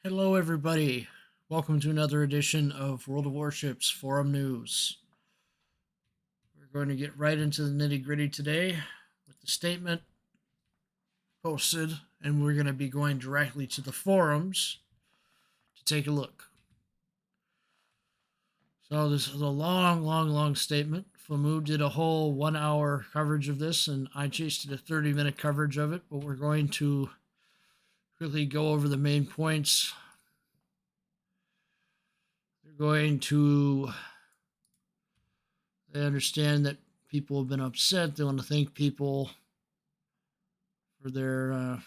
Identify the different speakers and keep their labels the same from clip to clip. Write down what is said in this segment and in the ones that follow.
Speaker 1: Hello, everybody. Welcome to another edition of World of Warships Forum News. We're going to get right into the nitty gritty today with the statement posted, and we're going to be going directly to the forums to take a look. So, this is a long statement. Famu did a whole 1 hour coverage of this, and I chased it a 30-minute coverage of it, but we're going to quickly go over the main points. They understand that people have been upset. They want to thank people for their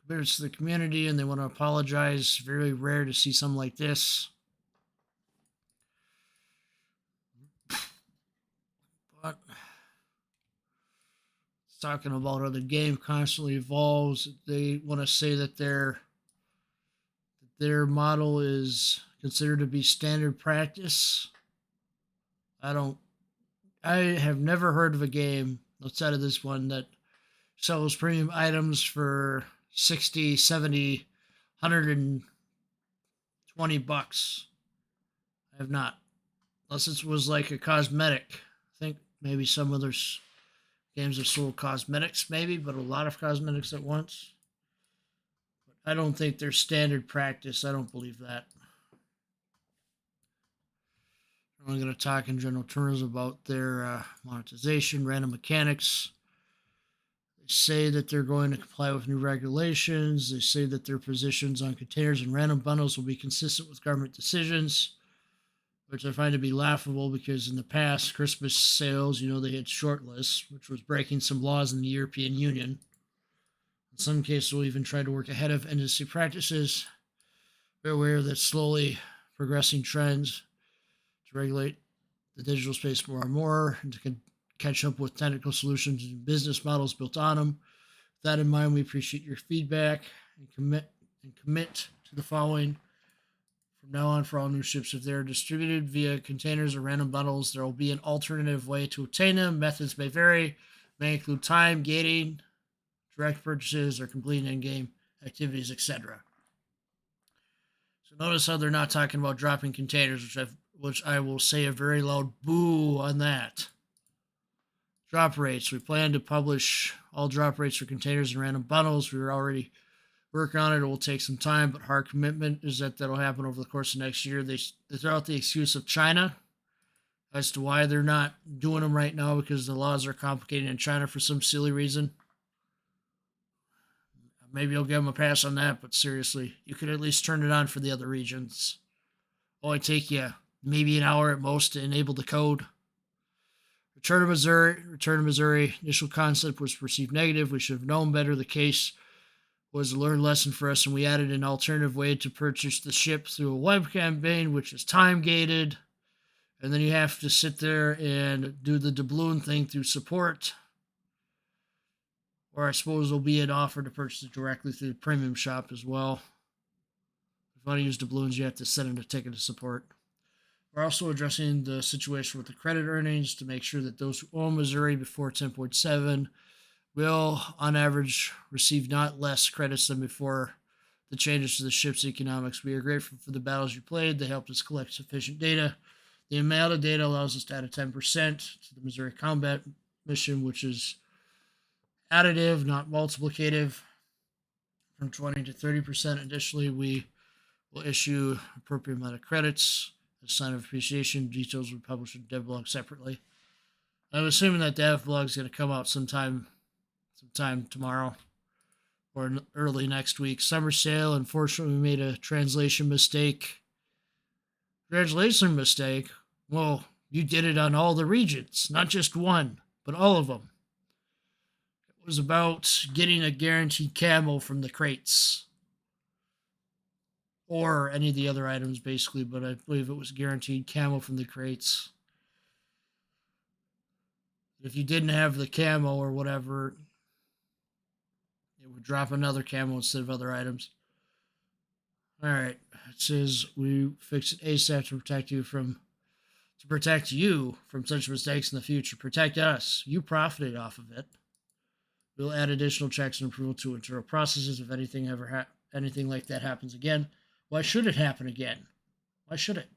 Speaker 1: commitments to the community, and they want to apologize. Very rare to see something like this. But it's talking about how the game constantly evolves. They want to say that their model is considered to be standard practice. I have never heard of a game outside of this one that sells premium items for 60, 70, 120 bucks. I have not. Unless it was like a cosmetic. I think maybe some other games have sold cosmetics, maybe, but a lot of cosmetics at once. But I don't think they're standard practice. I don't believe that. I'm going to talk in general terms about their monetization, random mechanics. They say that they're going to comply with new regulations. They say that their positions on containers and random bundles will be consistent with government decisions, which I find to be laughable because in the past, Christmas sales, they had short lists, which was breaking some laws in the European Union. In some cases, we'll even try to work ahead of industry practices. We're aware that slowly progressing trends to regulate the digital space more and more and to catch up with technical solutions and business models built on them. With that in mind, we appreciate your feedback and commit to the following. From now on, for all new ships, if they're distributed via containers or random bundles, there will be an alternative way to obtain them. Methods may vary, may include time, gating, direct purchases, or completing in-game activities, etc. So notice how they're not talking about dropping containers, which I will say a very loud boo on that. Drop rates. We plan to publish all drop rates for containers and random bundles. We were already working on it. It will take some time, but our commitment is that that'll happen over the course of next year. They throw out the excuse of China as to why they're not doing them right now, because the laws are complicated in China for some silly reason. Maybe I'll give them a pass on that, but seriously, you could at least turn it on for the other regions. Only take you maybe an hour at most to enable the code. Return to Missouri. Initial concept was perceived negative. We should have known better. The case was a learned lesson for us, and we added an alternative way to purchase the ship through a web campaign, which is time gated. And then you have to sit there and do the doubloon thing through support. Or I suppose there'll be an offer to purchase it directly through the premium shop as well. If you want to use doubloons, you have to send in a ticket to support. We're also addressing the situation with the credit earnings to make sure that those who own Missouri before 10.7 will, on average, receive not less credits than before the changes to the ship's economics. We are grateful for the battles you played. They helped us collect sufficient data. The amount of data allows us to add a 10% to the Missouri combat mission, which is additive, not multiplicative, from 20 to 30%. Additionally, we will issue appropriate amount of credits as a sign of appreciation. Details will be published in dev blog separately. I'm assuming that dev blog is going to come out sometime tomorrow or early next week. Summer sale. Unfortunately, we made a translation mistake. Well, you did it on all the regions, not just one, but all of them. It was about getting a guaranteed camo from the crates. Or any of the other items, basically, but I believe it was guaranteed camo from the crates. If you didn't have the camo or whatever, it would drop another camo instead of other items. Alright, it says we fix it ASAP to protect you from such mistakes in the future. Protect us. You profited off of it. We'll add additional checks and approval to internal processes if anything ever anything like that happens again. Why should it happen again? Why should it?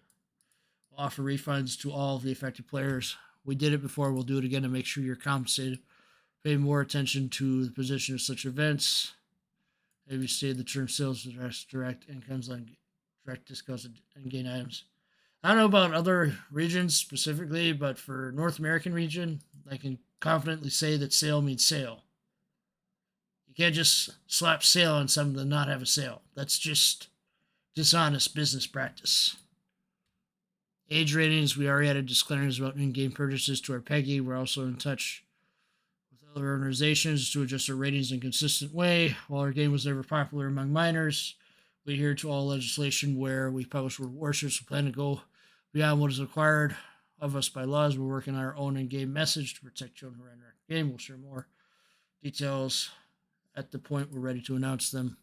Speaker 1: We'll offer refunds to all of the affected players. We did it before, we'll do it again to make sure you're compensated. Pay more attention to the position of such events. Maybe stated the term sales direct incomes on direct discounts and gain items. I don't know about other regions specifically, but for North American region, I can confidently say that sale means sale. You can't just slap sale on something and not have a sale. That's just dishonest business practice. Age ratings, we already added disclaimers about in-game purchases to our PEGI. We're also in touch with other organizations to adjust our ratings in a consistent way. While our game was never popular among minors, we adhere to all legislation where we publish Warships. We plan to go beyond what is required of us by laws. We're working on our own in-game message to protect children who are in our game. We'll share more details at the point we're ready to announce them.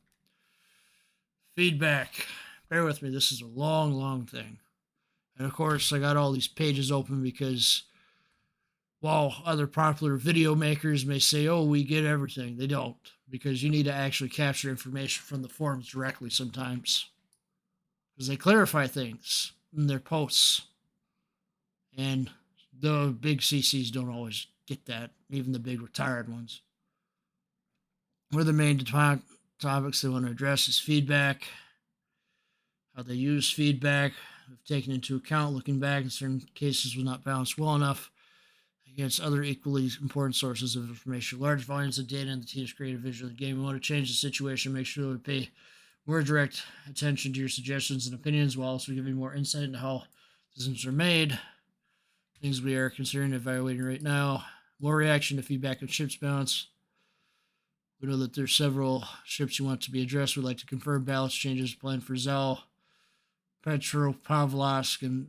Speaker 1: Feedback. Bear with me. This is a long, long thing. And of course, I got all these pages open because while other popular video makers may say, oh, we get everything, they don't. Because you need to actually capture information from the forums directly sometimes. Because they clarify things in their posts. And the big CCs don't always get that, even the big retired ones. One of the main topics they want to address is feedback. How they use feedback. Have taken into account looking back in certain cases was not balanced well enough against other equally important sources of information. Large volumes of data and the team's creative vision of the game. We want to change the situation, make sure we pay more direct attention to your suggestions and opinions while also giving more insight into how decisions are made. Things we are considering and evaluating right now. More reaction to feedback on ships balance. We know that there's several ships you want to be addressed. We'd like to confirm balance changes planned for Zell, Petropavlovsk, and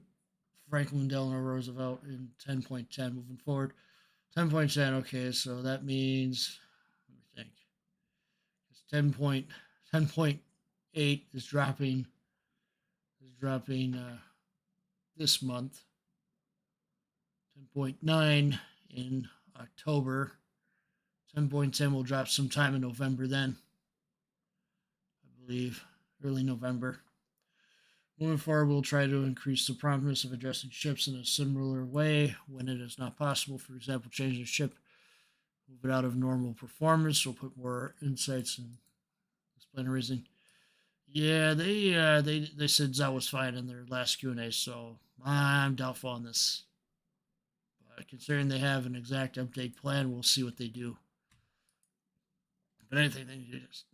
Speaker 1: Franklin Delano Roosevelt in 10.10 moving forward. 10.10, okay, so that means, let me think. It's 10.8 is dropping this month. 10.9 in October. 10.10 will drop sometime in November then. I believe early November. Moving forward, we'll try to increase the promptness of addressing ships in a similar way when it is not possible. For example, changing a ship, move it out of normal performance. We'll put more insights and explain the reason. Yeah, they said Zell was fine in their last Q&A, so I'm doubtful on this. But considering they have an exact update plan, we'll see what they do. But I think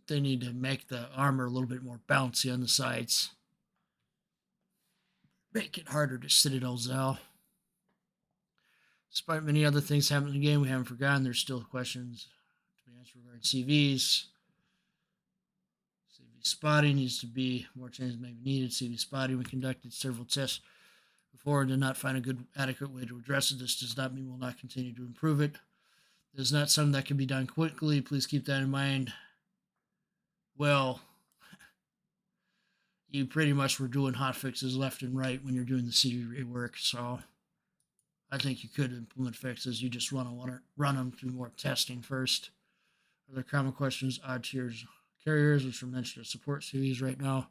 Speaker 1: they need to make the armor a little bit more bouncy on the sides. Make it harder to Citadel Zell. Despite many other things happening in the game we haven't forgotten, there's still questions to be answered regarding CVs. CV spotting needs to be more changes may be needed. CV spotting, we conducted several tests before and did not find a good, adequate way to address it. This does not mean we'll not continue to improve it. It is not something that can be done quickly. Please keep that in mind. Well, you pretty much were doing hotfixes left and right when you're doing the CD rework, so I think you could implement fixes. You just run them through more testing first. Other common questions, odd tiers carriers, which are mentioned as support series right now.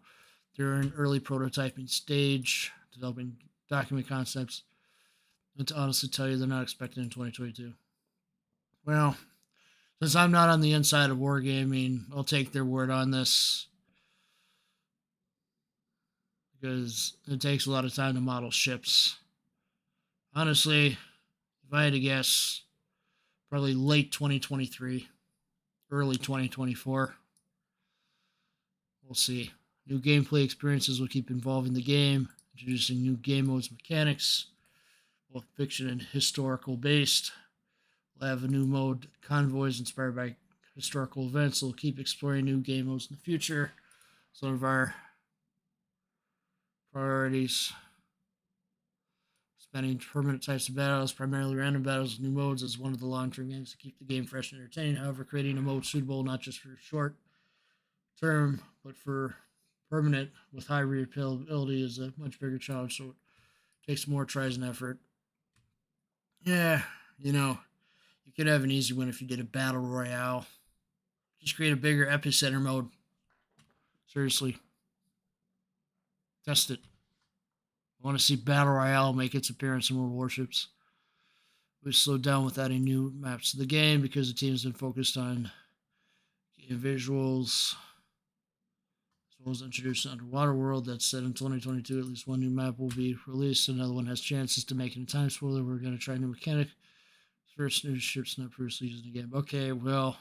Speaker 1: They're in early prototyping stage, developing document concepts. And to honestly tell you, they're not expected in 2022. Well, since I'm not on the inside of Wargaming, I'll take their word on this. Because it takes a lot of time to model ships. Honestly, if I had to guess, probably late 2023, early 2024. We'll see. New gameplay experiences will keep involving the game, introducing new game modes, mechanics, both fiction and historical based. We'll have a new mode, convoys, inspired by historical events. We'll keep exploring new game modes in the future. Some of our priorities: spending permanent types of battles, primarily random battles, new modes as one of the long-term games to keep the game fresh and entertaining. However, creating a mode suitable not just for short term, but for permanent with high replayability is a much bigger challenge, so it takes more tries and effort. Yeah, you could have an easy win if you did a battle royale. Just create a bigger epicenter mode. Seriously, test it. I want to see Battle Royale make its appearance in World Warships. We slowed down with adding new maps to the game because the team's been focused on game visuals, as well as introducing an underwater world. That said, in 2022, at least one new map will be released. Another one has chances to make it in time spoiler. We're going to try a new mechanic. First new ships not previously used in the game. Okay, well,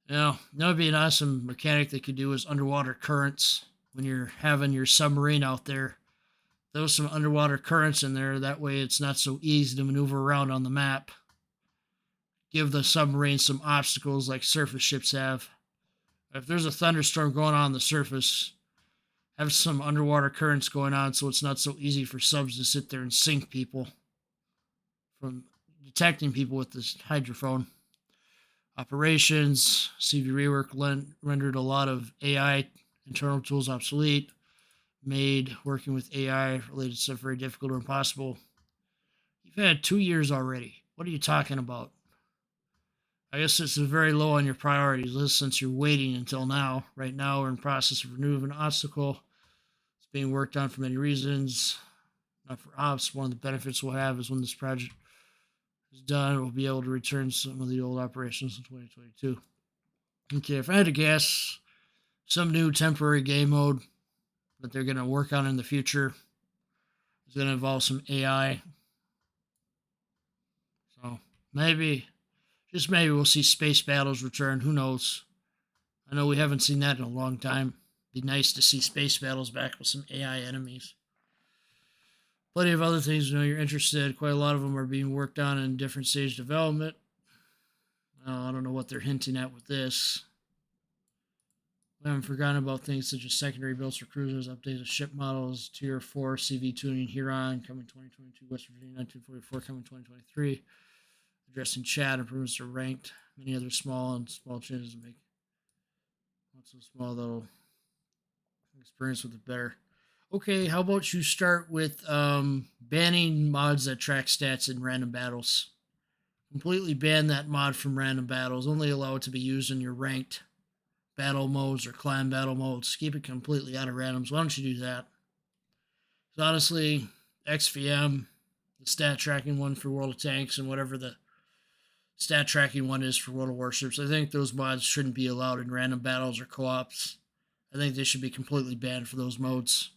Speaker 1: that would be an awesome mechanic they could do is underwater currents when you're having your submarine out there. Throw some underwater currents in there. That way it's not so easy to maneuver around on the map. Give the submarine some obstacles like surface ships have. If there's a thunderstorm going on the surface, have some underwater currents going on so it's not so easy for subs to sit there and sink people from detecting people with this hydrophone. Operations, CV rework rendered a lot of AI internal tools obsolete, made working with AI related stuff very difficult or impossible. You've had 2 years already. What are you talking about? I guess this is very low on your priorities list since you're waiting until now. Right now, we're in the process of removing an obstacle. It's being worked on for many reasons. Not for ops. One of the benefits we'll have is when this project is done, we'll be able to return some of the old operations in 2022. Okay, if I had to guess, some new temporary game mode that they're going to work on in the future is going to involve some AI. So maybe, just maybe, we'll see space battles return. Who knows? I know we haven't seen that in a long time. It'd be nice to see space battles back with some AI enemies. Plenty of other things you're interested. Quite a lot of them are being worked on in different stage development. I don't know what they're hinting at with this. We haven't forgotten about things such as secondary builds for cruisers, updates of ship models, Tier 4 CV tuning Huron coming 2022, West Virginia 1944 coming 2023, addressing chat, improvements are ranked, many other small changes to make not so small though. Experience with it better. Okay, how about you start with banning mods that track stats in random battles? Completely ban that mod from random battles. Only allow it to be used in your ranked battle modes or clan battle modes. Keep it completely out of randoms. Why don't you do that? Because honestly, XVM, the stat tracking one for World of Tanks, and whatever the stat tracking one is for World of Warships, I think those mods shouldn't be allowed in random battles or co-ops. I think they should be completely banned for those modes.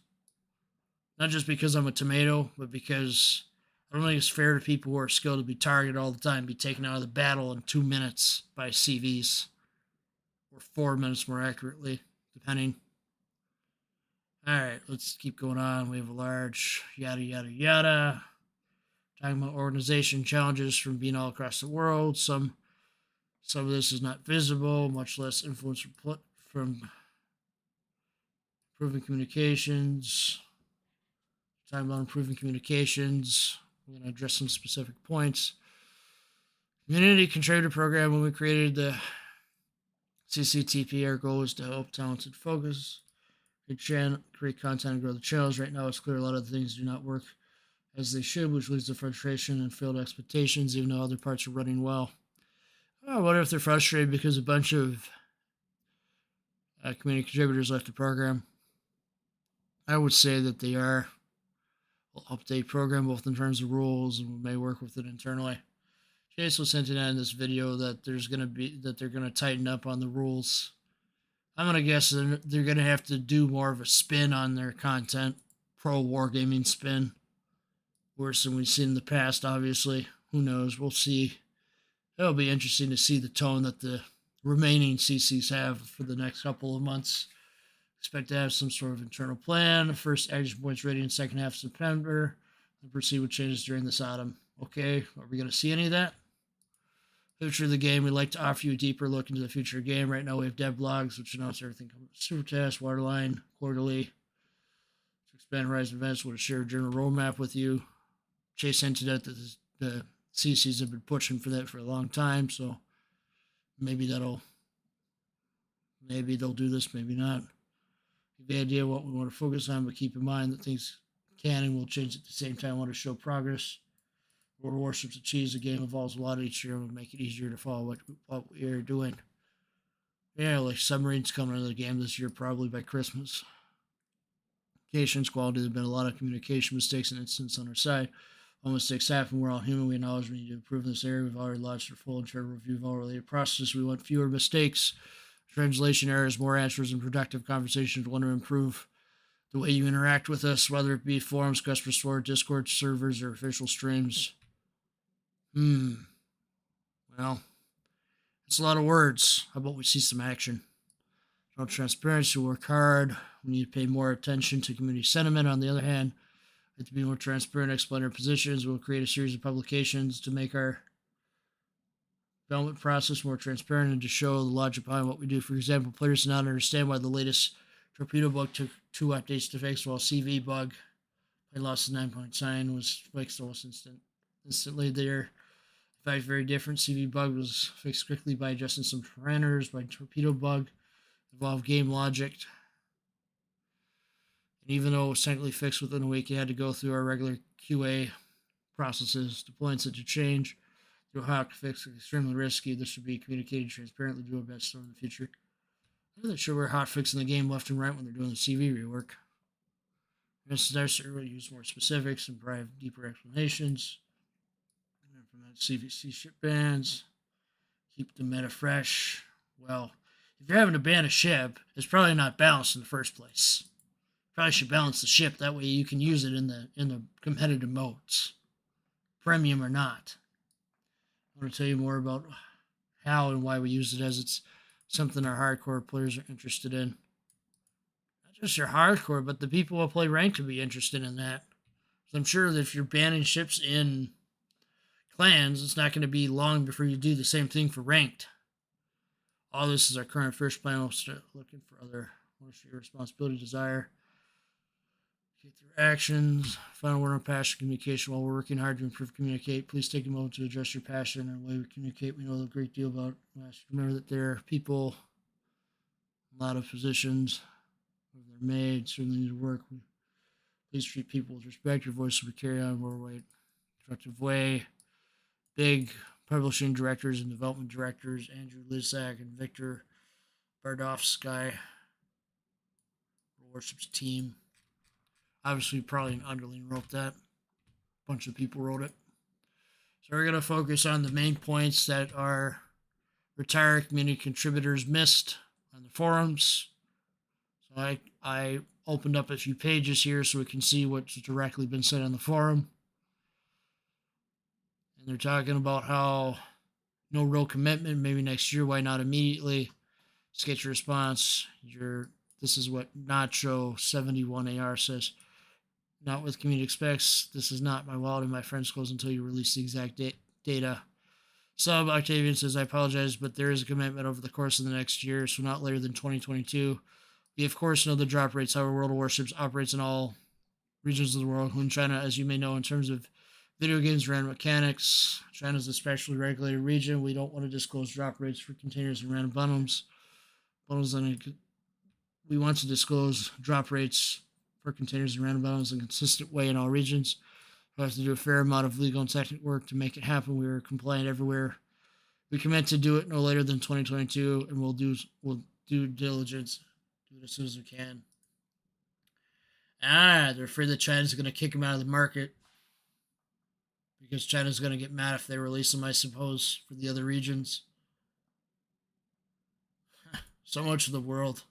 Speaker 1: Not just because I'm a tomato, but because I don't think it's fair to people who are skilled to be targeted all the time, be taken out of the battle in 2 minutes by CVs. Or 4 minutes more accurately, depending. Alright, let's keep going on. We have a large yada yada yada. Talking about organization challenges from being all across the world. Some of this is not visible, much less influence from improving communications. Talking about improving communications. We're going to address some specific points. Community contributor program. When we created the CCTP, our goal is to help talented focus, create content, and grow the channels. Right now, it's clear a lot of things do not work as they should, which leads to frustration and failed expectations, even though other parts are running well. I wonder if they're frustrated because a bunch of community contributors left the program. I would say that they are. We'll update program both in terms of rules, and we may work with it internally. Chase was hinting at in this video that they're going to tighten up on the rules. I'm going to guess they're going to have to do more of a spin on their content, pro wargaming spin, worse than we've seen in the past. Obviously, who knows? We'll see. It'll be interesting to see the tone that the remaining CCs have for the next couple of months. Expect to have some sort of internal plan. First action points ready in the second half of September. And proceed with changes during this autumn. Okay, are we going to see any of that? Future of the game, we'd like to offer you a deeper look into the future of the game. Right now we have dev blogs, which announce everything coming to Super Test, Waterline, quarterly. To expand Horizon events, we'll share a general roadmap with you. Chase hinted at that the CCs have been pushing for that for a long time, so maybe they'll do this, maybe not. The idea of what we want to focus on, but keep in mind that things can and will change at the same time. I want to show progress. World Warships achieves the game evolves a lot each year and will make it easier to follow what we are doing. Yeah, like submarines coming into the game this year, probably by Christmas. Communications quality, there have been a lot of communication mistakes and incidents on our side. All mistakes happen. We're all human. We acknowledge we need to improve in this area. We've already launched a full and fair review of all related processes. We want fewer mistakes, translation errors, more answers, and productive conversations. We want to improve the way you interact with us, whether it be forums, customer support, Discord servers, or official streams. Well, it's a lot of words. How about we see some action? No transparency, work hard. We need to pay more attention to community sentiment. On the other hand, we have to be more transparent, explain our positions. We'll create a series of publications to make our development process more transparent and to show the logic behind what we do. For example, players do not understand why the latest torpedo bug took 2 updates to fix, while CV bug, I lost the 9.9, was fixed almost instantly there. In fact, very different. CV bug was fixed quickly by adjusting some parameters. By torpedo bug, involved game logic. And even though it was technically fixed within a week, you had to go through our regular QA processes. Deploying such a change through a hot fix is extremely risky. This should be communicated transparently. Do our best in the future. I'm not sure we're hot fixing the game left and right when they're doing the CV rework. Necessary to use more specifics and provide deeper explanations. Implement CVC ship bans. Keep the meta fresh. Well, if you're having to ban a ship, it's probably not balanced in the first place. Probably should balance the ship. That way you can use it in the competitive modes, premium or not. I want to tell you more about how and why we use it, as it's something our hardcore players are interested in. Not just your hardcore, but the people who play ranked could be interested in that. So I'm sure that if you're banning ships in clans, it's not going to be long before you do the same thing for ranked. All this is our current first plan. We'll start looking for other your responsibility, desire. Get through actions. Final word on passion communication. While we're working hard to improve communicate, please take a moment to address your passion and the way we communicate. We know a great deal about. Remember that there are people, a lot of positions, where they're made, certainly need to work. Please treat people with respect. Your voice will be carried on more weight, constructive way. Big publishing directors and development directors, Andrew Lizak and Victor Bardovsky, Warships team. Obviously, probably an underling wrote that. A bunch of people wrote it. So we're going to focus on the main points that our retired community contributors missed on the forums. So I opened up a few pages here so we can see what's directly been said on the forum. And they're talking about how no real commitment, maybe next year, why not immediately? Let's get your response. This is what Nacho71AR says. Not with community expects. This is not my wallet and my friend's clothes until you release the exact data. Sub Octavian says, I apologize, but there is a commitment over the course of the next year, so not later than 2022. We, of course, know the drop rates. However, World of Warships operates in all regions of the world, including China, as you may know, in terms of video games, random mechanics. China is a specially regulated region. We don't want to disclose drop rates for containers and random bundles. We want to disclose drop rates for containers and random bundles in a consistent way in all regions. We have to do a fair amount of legal and technical work to make it happen. We are compliant everywhere. We commit to do it no later than 2022, and we'll do diligence, do it as soon as we can. They're afraid that China's going to kick them out of the market because China's going to get mad if they release them, I suppose, for the other regions. So much of the world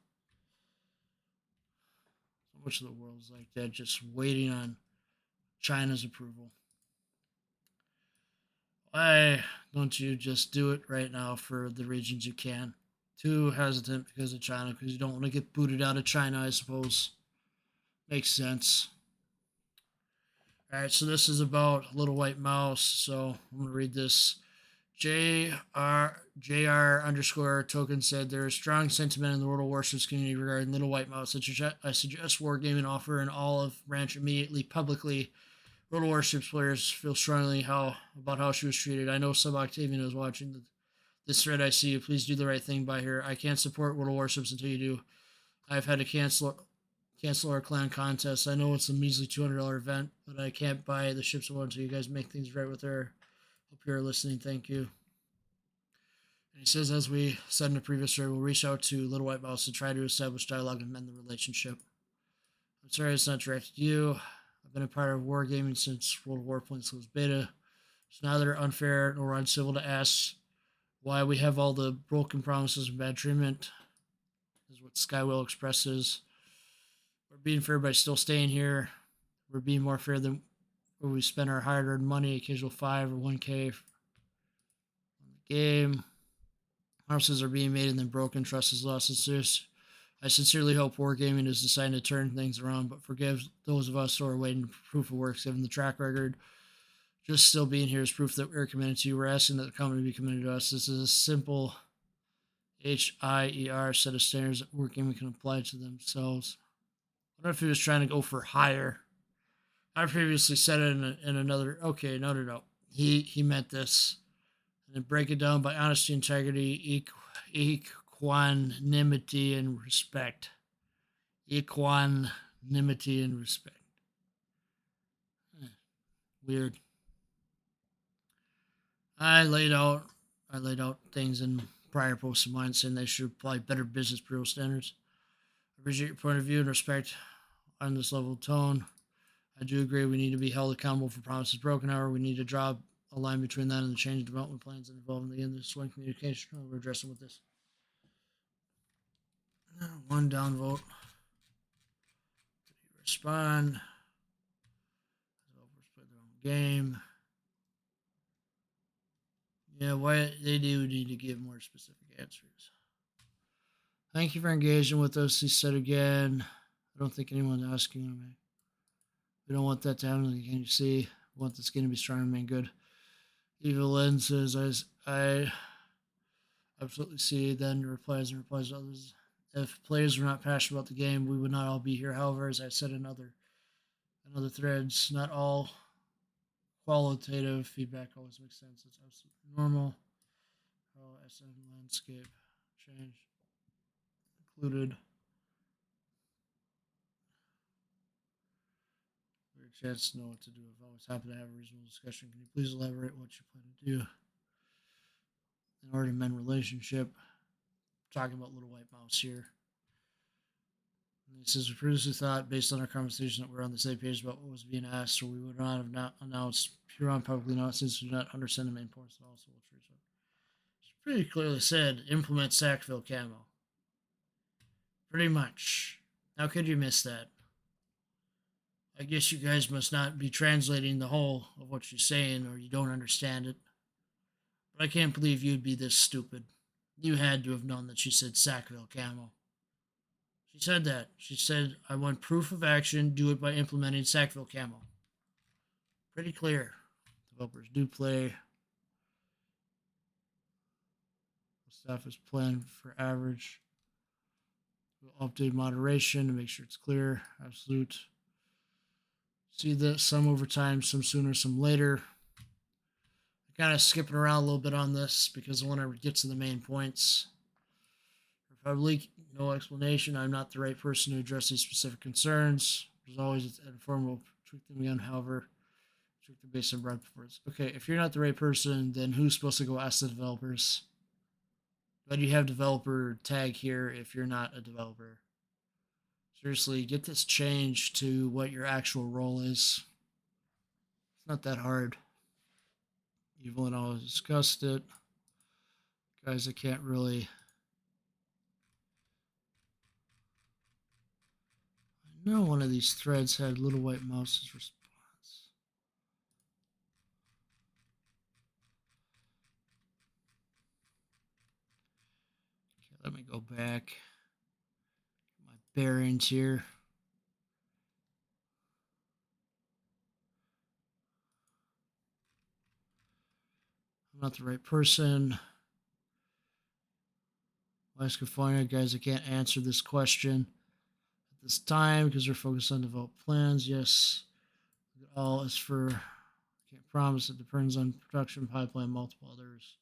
Speaker 1: is like that, just waiting on China's approval. Why don't you just do it right now for the regions you can? Too hesitant because of China, because you don't want to get booted out of China, I suppose. Makes sense. All right, so this is about Little White Mouse. So I'm going to read this. JR underscore token said there is strong sentiment in the World of Warships community regarding Little White Mouse. I suggest Wargaming offer an olive branch immediately publicly. World of Warships players feel strongly about how she was treated. I know Sub Octavian is watching this thread. I see you. Please do the right thing by her. I can't support World of Warships until you do. I've had to cancel our clan contest. I know it's a measly $200 event, but I can't buy the ships until you guys make things right with her. Hope you're listening. Thank you. He says, as we said in the previous story, we'll reach out to Little White Mouse to try to establish dialogue and mend the relationship. I'm sorry it's not directed to you. I've been a part of wargaming since World War Points was beta. It's neither unfair nor uncivil to ask why we have all the broken promises and bad treatment, is what Skywell expresses. We're being fair by still staying here. We're being more fair than where we spend our hard-earned money, occasional 5 or 1K on the game. Promises are being made and then broken. Trust is lost. I sincerely hope Wargaming is deciding to turn things around, but forgive those of us who are waiting for proof of works, given the track record. Just still being here is proof that we're committed to you. We're asking that the company be committed to us. This is a simple HIER set of standards that Wargaming can apply to themselves. I wonder if he was trying to go for higher. I previously said it in another. Okay, no. He meant this. And then break it down by honesty, integrity, equanimity, and respect. Equanimity and respect. Weird. I laid out things in prior posts of mine saying they should apply better business bureau standards. I appreciate your point of view and respect on this level of tone. I do agree we need to be held accountable for promises broken. However, we need to draw a line between that and the change development plans that involve the end of swing communication. We're addressing with this. One down vote. Did he respond? Developers play their own game. Yeah, why they do need to give more specific answers. Thank you for engaging with us, he said again. I don't think anyone's asking him. We don't want that to happen. Can you see? We want this game to be strong and remain good. Evil Lynn says, I absolutely see. Then replies to others. If players were not passionate about the game, we would not all be here. However, as I said in other threads, not all qualitative feedback always makes sense. It's absolutely normal. How SM landscape change included. A chance to know what to do. I've always happy to have a reasonable discussion. Can you please elaborate what you plan to do in order to mend relationship? Talking about Little White Mouse here. And he says, we previously thought, based on our conversation, that we were on the same page about what was being asked, so we would not have not announced Huron publicly not since we do not understand the main points at all. So we'll treat it. It's pretty clearly said, implement Sackville camo. Pretty much. How could you miss that? I guess you guys must not be translating the whole of what she's saying, or you don't understand it. But I can't believe you'd be this stupid. You had to have known that she said Sackville camo. She said that. She said, I want proof of action. Do it by implementing Sackville camo. Pretty clear. Developers do play. Staff is planned for average. We'll update moderation to make sure it's clear. Absolute. See this, some over time, some sooner, some later. I'm kind of skipping around a little bit on this because I want to get to the main points. Republic, no explanation. I'm not the right person to address these specific concerns. There's always an informal tweak them again, however, tweak them based on broad performance. Okay, if you're not the right person, then who's supposed to go ask the developers? Why do you have developer tag here if you're not a developer? Seriously, get this changed to what your actual role is. It's not that hard. Evil and all discussed it. Guys, I can't really. I know one of these threads had Little White Mouse's response. Okay, let me go back. My bearings here. I'm not the right person. West California, guys, I can't answer this question at this time because we're focused on developed plans. Yes, all is for, can't promise. It depends on production pipeline, multiple others.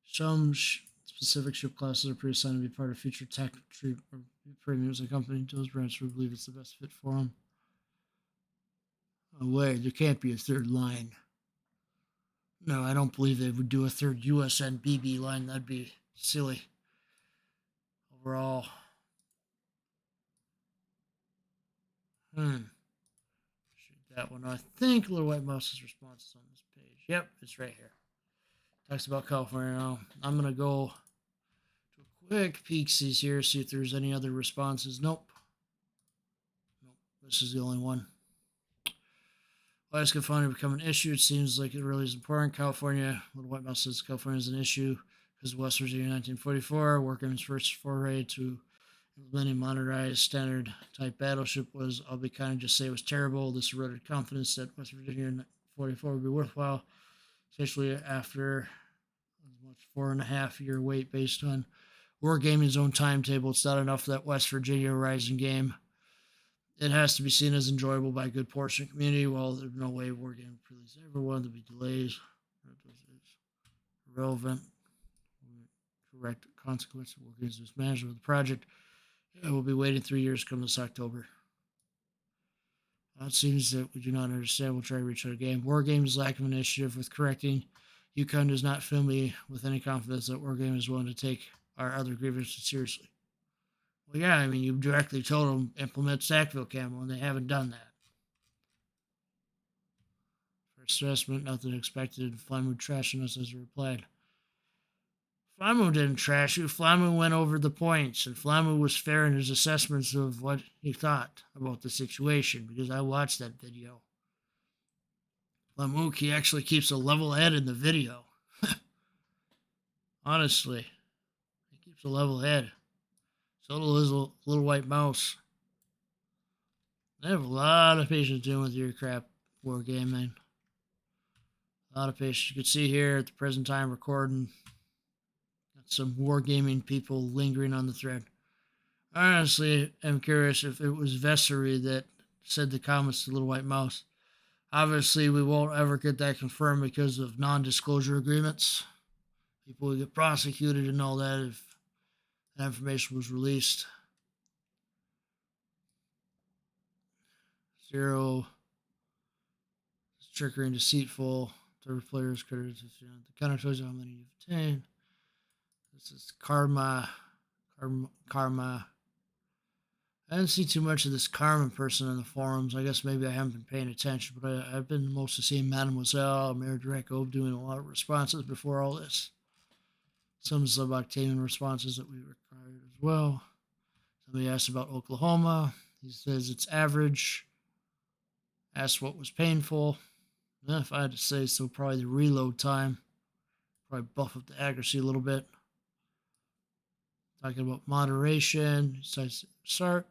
Speaker 1: Some specific ship classes are pre-assigned to be part of future tech tree or premiums. The company those branches we believe it's the best fit for them. Oh, wait, there can't be a third line. No, I don't believe they would do a third USN BB line. That'd be silly. Overall. Shoot that one. I think Little White Mouse's response is on this page. Yep, it's right here. Talks about California now. I'm going to go to a quick peeksies here, see if there's any other responses. Nope. Nope. This is the only one. Why is California become an issue? It seems like it really is important. California, Little White Mouse says California is an issue because West Virginia 1944, Workman's first foray to implementing modernized standard type battleship was, I'll be kind of just say it was terrible. This eroded confidence that West Virginia in 44 would be worthwhile, especially after as much 4.5 year wait based on Wargaming's own timetable. It's not enough that West Virginia Rising game. It has to be seen as enjoyable by a good portion of the community. While there's no way Wargaming will please everyone, there'll be delays. Irrelevant. Correct consequence of Wargaming's mismanagement of the project. We'll be waiting 3 years come this October. It seems that we do not understand. We'll try to reach our game. Wargame's lack of initiative with correcting Yukon does not fill me with any confidence that Wargame is willing to take our other grievances seriously. Well, yeah, I mean, you directly told them implement Sackville camo, and they haven't done that. First assessment, nothing expected. Flymo trashing us as he replied. Flymo didn't trash you. Flymo went over the points, and Flymo was fair in his assessments of what he thought about the situation, because I watched that video. Flymo, he actually keeps a level head in the video. Honestly, he keeps a level head. So does Little White Mouse. I have a lot of patience dealing with your crap war game, man. A lot of patience. You can see here at the present time recording. Got some wargaming people lingering on the thread. Honestly, I'm curious if it was Vessery that said the comments to Little White Mouse. Obviously, we won't ever get that confirmed because of non-disclosure agreements. People will get prosecuted and all that if that information was released. 0. Trickery and deceitful. Third player's credit. The counter tells you how many you've obtained. This is karma. I didn't see too much of this Carmen person in the forums. I guess maybe I haven't been paying attention, but I've been mostly seeing Mademoiselle, Mayor Draco doing a lot of responses before all this. Some sub-Octavian responses that we required as well. Somebody asked about Oklahoma. He says it's average. Asked what was painful. If I had to say so, probably the reload time. Probably buff up the accuracy a little bit. Talking about moderation. Says start.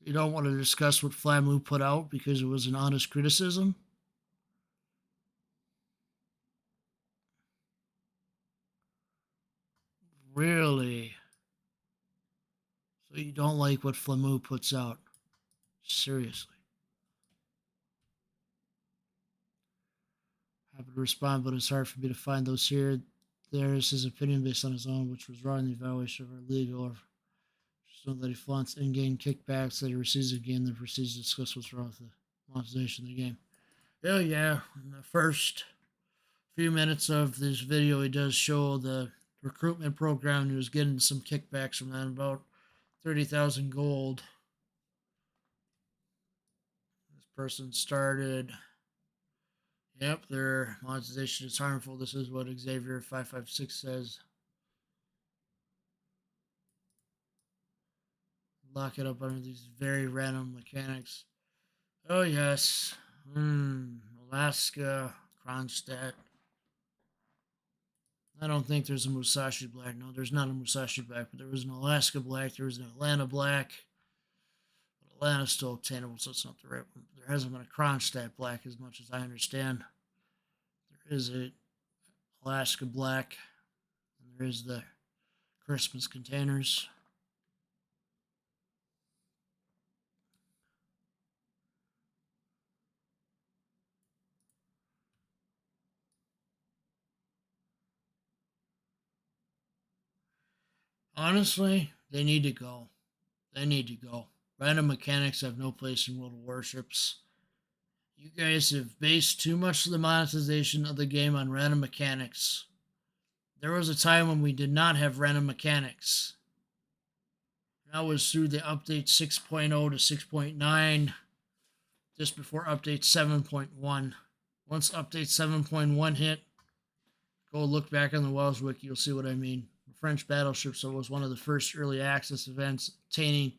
Speaker 1: You don't want to discuss what Flamu put out because it was an honest criticism? Really? So you don't like what Flamu puts out? Seriously. Happy to respond, but it's hard for me to find those here. There is his opinion based on his own, which was wrong in the evaluation of our legal or so that he flaunts in-game kickbacks that he receives again, then proceeds to discuss what's wrong with the monetization of the game. Oh yeah, in the first few minutes of this video, he does show the recruitment program. He was getting some kickbacks from that, about 30,000 gold. This person started. Yep, their monetization is harmful. This is what Xavier 556 says. Lock it up under these very random mechanics. Oh yes. Alaska, Kronstadt. I don't think there's a Musashi Black. No, there's not a Musashi Black, but there was an Alaska Black. There was an Atlanta Black. But Atlanta's still obtainable, so it's not the right one. There hasn't been a Kronstadt Black as much as I understand. There is a Alaska Black. And there is the Christmas containers. Honestly, they need to go. They need to go. Random mechanics have no place in World of Warships. You guys have based too much of the monetization of the game on random mechanics. There was a time when we did not have random mechanics. That was through the update 6.0 to 6.9, just before update 7.1. Once update 7.1 hit, go look back on the Wells Wiki, you'll see what I mean. French battleships was one of the first early access events obtaining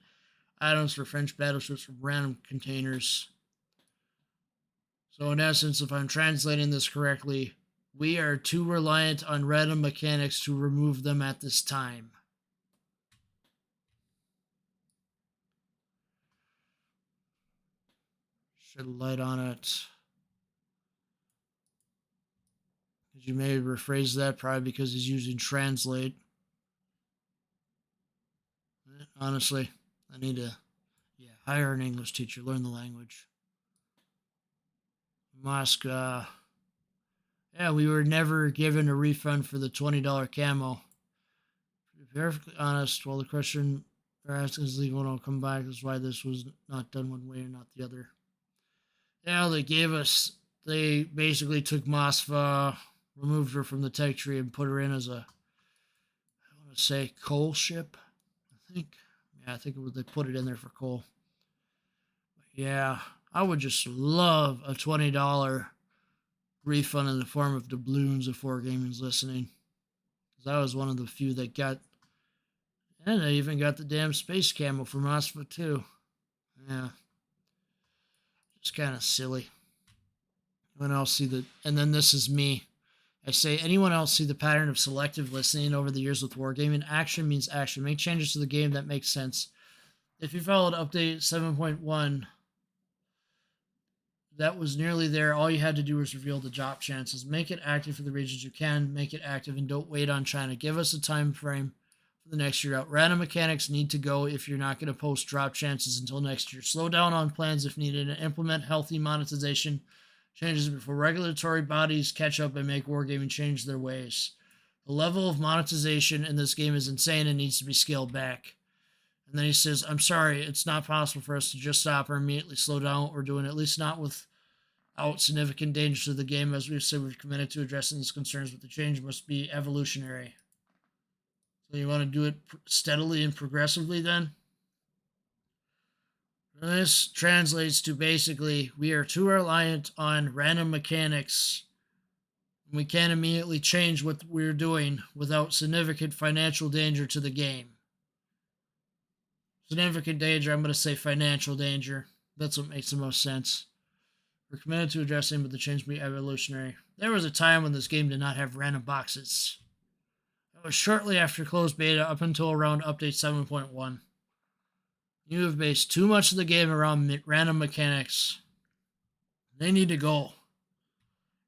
Speaker 1: items for French battleships from random containers. So in essence, if I'm translating this correctly, we are too reliant on random mechanics to remove them at this time. Shed a light on it. You may rephrase that probably because he's using translate. Honestly, I need to hire an English teacher, learn the language. Moscow. Yeah, we were never given a refund for the $20 camo. To be perfectly honest, well, the question they're asking is legal and I'll come back. That's why this was not done one way and not the other. Yeah, they basically took Moskva, removed her from the tech tree and put her in as a, I want to say, coal ship, I think. Yeah, I think they put it in there for coal. But yeah, I would just love a $20 refund in the form of doubloons if Wargaming's listening. Because I was one of the few that got, and I even got the damn space camo from Moskva too. Yeah. Just kind of silly. Anyone else see the, and then this is me. I say, anyone else see the pattern of selective listening over the years with Wargaming? Action means action. Make changes to the game that make sense. If you followed update 7.1, that was nearly there. All you had to do was reveal the drop chances. Make it active for the regions you can. Make it active and don't wait on China. Give us a time frame for the next year out. Random mechanics need to go if you're not going to post drop chances until next year. Slow down on plans if needed and implement healthy monetization changes before regulatory bodies catch up and make Wargaming change their ways. The level of monetization in this game is insane and needs to be scaled back. And then he says, I'm sorry, it's not possible for us to just stop or immediately slow down what we're doing, at least not without significant danger to the game. As we've said, we've committed to addressing these concerns, but the change must be evolutionary. So you want to do it steadily and progressively then? This translates to basically, we are too reliant on random mechanics. We can't immediately change what we're doing without significant financial danger to the game. Significant danger, I'm going to say financial danger. That's what makes the most sense. We're committed to addressing, but the change will be evolutionary. There was a time when this game did not have random boxes. That was shortly after closed beta up until around update 7.1. You have based too much of the game around random mechanics. They need to go.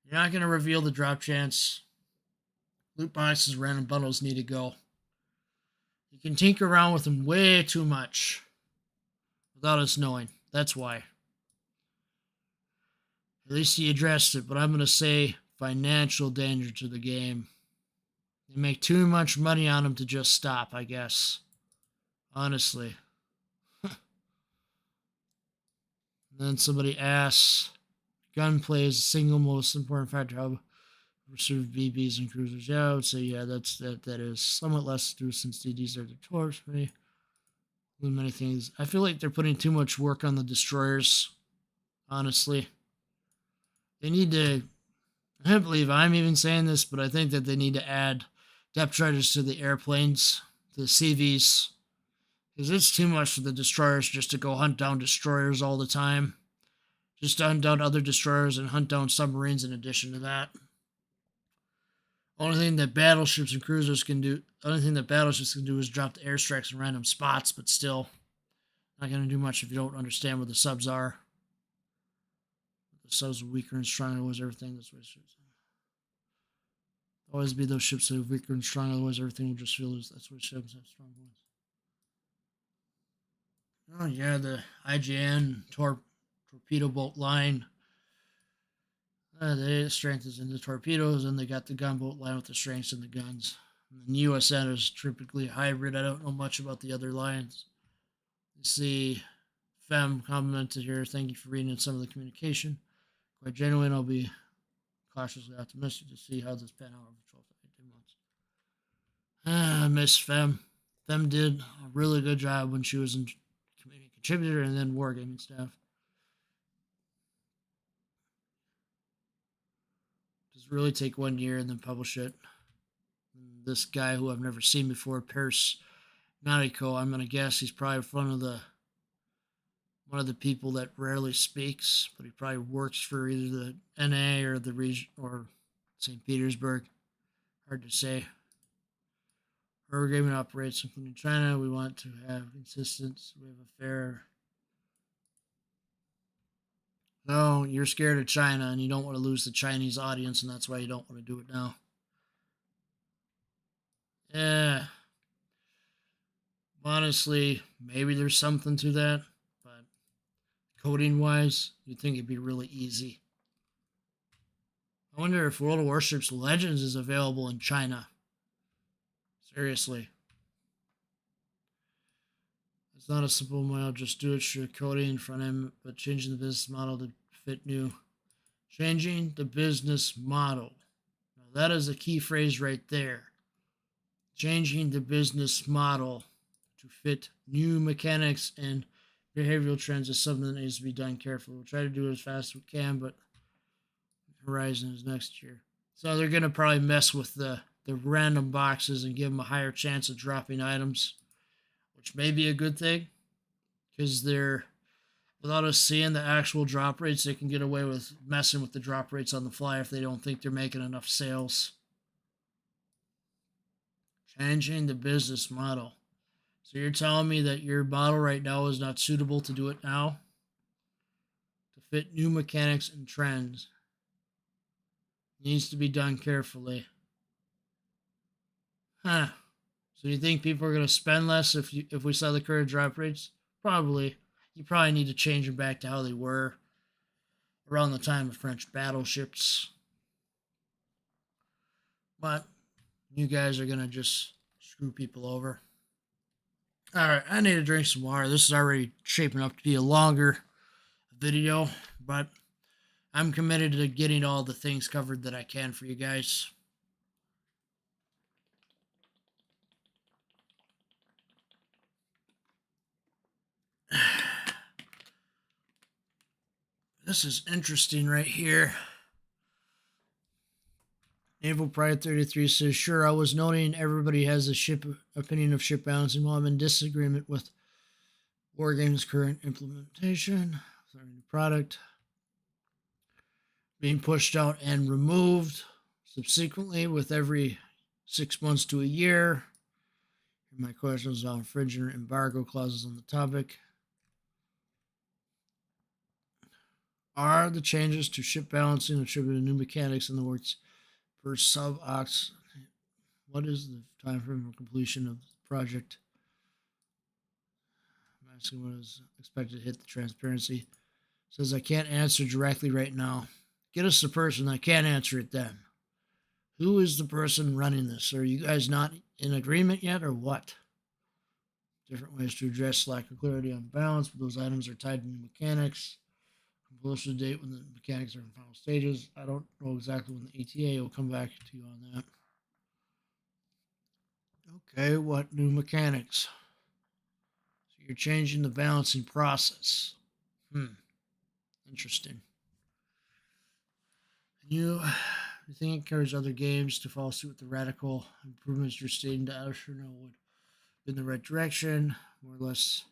Speaker 1: You're not going to reveal the drop chance. Loot boxes, random bundles need to go. You can tinker around with them way too much without us knowing. That's why. At least he addressed it, but I'm going to say financial danger to the game. They make too much money on them to just stop, I guess. Honestly. Then somebody asks, gunplay is the single most important factor how pursue BBs and cruisers. Yeah, I would say that is somewhat less to do since DDs are the torch for me. Many things. I feel like they're putting too much work on the destroyers. Honestly, they need to. I can't believe I'm even saying this, but I think that they need to add depth charges to the airplanes, the CVs. Because it's too much for the destroyers just to go hunt down destroyers all the time. Just to hunt down other destroyers and hunt down submarines in addition to that. Only thing that battleships and cruisers can do, is drop the airstrikes in random spots, but still, not going to do much if you don't understand what the subs are. The subs are weaker and stronger, always everything. That's what ships always be those ships that are weaker and stronger, otherwise everything will just feel as that's what ships have strong points. Oh yeah, the IGN torpedo boat line. The strength is in the torpedoes, and they got the gunboat line with the strengths in the guns. And the USN is typically hybrid. I don't know much about the other lines. See, Fem commented here. Thank you for reading some of the communication. Quite genuine. I'll be cautiously optimistic to see how this pan out over 12 to 18 months. Miss Fem. Fem did a really good job when she was in community contributor and then wargaming staff. Just really take 1 year and then publish it. And this guy who I've never seen before, Pierce Nautico, I'm gonna guess he's probably one of the people that rarely speaks, but he probably works for either the NA or the region or St. Petersburg. Hard to say. Our gaming operates including China. We want to have consistency. We have a fair. No, you're scared of China and you don't want to lose the Chinese audience, and that's why you don't want to do it now. Yeah. Honestly, maybe there's something to that, but coding wise, you'd think it'd be really easy. I wonder if World of Warships Legends is available in China. Seriously. It's not a simple model, just do it, sure, coding in front end, but changing the business model to fit new. Changing the business model. Now that is a key phrase right there. Changing the business model to fit new mechanics and behavioral trends is something that needs to be done carefully. We'll try to do it as fast as we can, but Horizon is next year. So they're going to probably mess with the random boxes and give them a higher chance of dropping items, which may be a good thing, because they're, without us seeing the actual drop rates, they can get away with messing with the drop rates on the fly if they don't think they're making enough sales. Changing the business model. So you're telling me that your model right now is not suitable to do it now? To fit new mechanics and trends. Needs to be done carefully. Huh. So you think people are going to spend less if we saw the current drop rates? Probably. You probably need to change them back to how they were around the time of French battleships. But you guys are going to just screw people over. All right, I need to drink some water. This is already shaping up to be a longer video, but I'm committed to getting all the things covered that I can for you guys. This is interesting right here. Naval Pride 33 says, sure, I was noting everybody has a ship opinion of ship balancing. While I'm in disagreement with Wargame's current implementation, product being pushed out and removed subsequently with every 6 months to a year. My questions on infringement embargo clauses on the topic. Are the changes to ship balancing attributed to new mechanics in the works per sub-ox? What is the time frame for completion of the project? I'm asking what is expected to hit the transparency. Says I can't answer directly right now. Get us the person that can answer it then. Who is the person running this? Are you guys not in agreement yet, or what? Different ways to address lack of clarity on balance, but those items are tied to new mechanics. Completion date when the mechanics are in final stages. I don't know exactly when the ETA will come back to you on that. Okay, what new mechanics? So you're changing the balancing process. Interesting. You think it encourage other games to follow suit with the radical improvements you're stating to Asher know would be in the right direction, more or less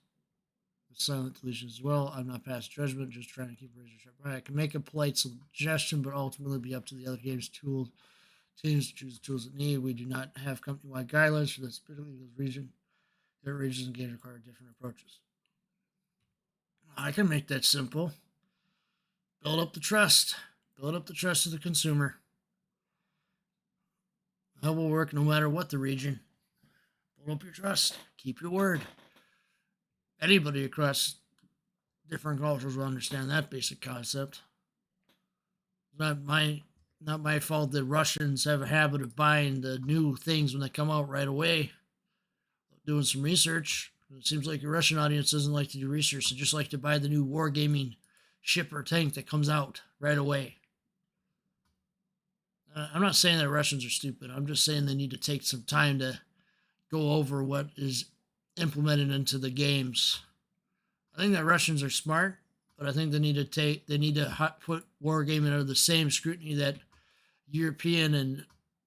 Speaker 1: with silent deletion as well. I'm not past judgment, just trying to keep razor sharp. I can make a polite suggestion, but ultimately be up to the other games teams to choose the tools that need. We do not have company-wide guidelines for this, particularly this region. Their regions and games require different approaches. I can make that simple. Build up the trust. Build up the trust of the consumer. That will work no matter what the region. Build up your trust. Keep your word. Anybody across different cultures will understand that basic concept. It's not my fault that Russians have a habit of buying the new things when they come out right away. Doing some research. It seems like your Russian audience doesn't like to do research. They just like to buy the new wargaming ship or tank that comes out right away. I'm not saying that Russians are stupid. I'm just saying they need to take some time to go over what is implemented into the games. I think that Russians are smart, but I think they need to put wargaming under the same scrutiny that European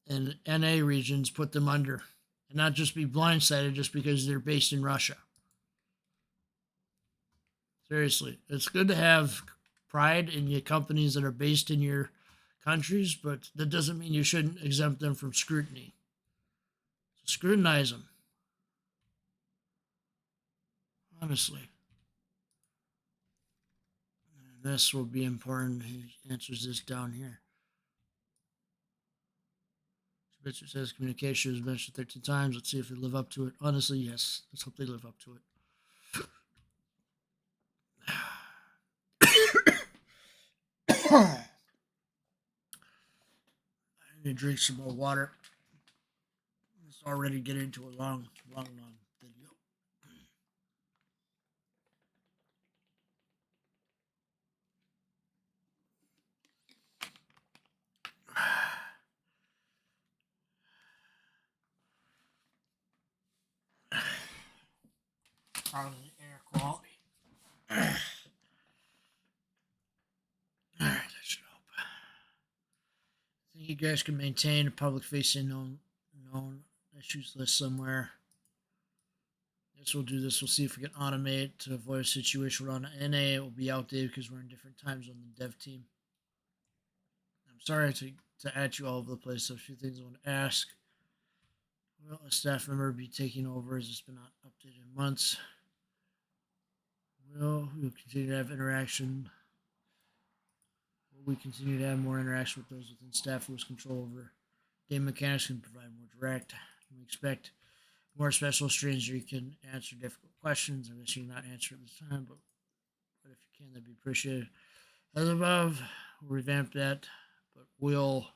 Speaker 1: and NA regions put them under, and not just be blindsided just because they're based in Russia. Seriously, it's good to have pride in your companies that are based in your countries, but that doesn't mean you shouldn't exempt them from scrutiny. So scrutinize them. Honestly. And this will be important. He answers this down here. Richard says communication is mentioned 13 times. Let's see if they live up to it. Honestly, yes. Let's hope they live up to it. I need to drink some more water. It's already getting into a long video. Probably the air quality. Alright, that should help. I think you guys can maintain a public facing known issues list somewhere. Guess we'll do this. We'll see if we can automate to avoid a situation where on NA it will be outdated because we're in different times on the dev team. I'm sorry to add you all over the place. So a few things I want to ask. Will a staff member be taking over as it's been not updated in months? Will we continue to have interaction? Will we continue to have more interaction with those within staff who has control over game mechanics and provide more direct? We expect more special streams where you can answer difficult questions. I guess you not answer at this time, but if you can, that'd be appreciated. As above, we'll revamp that, but will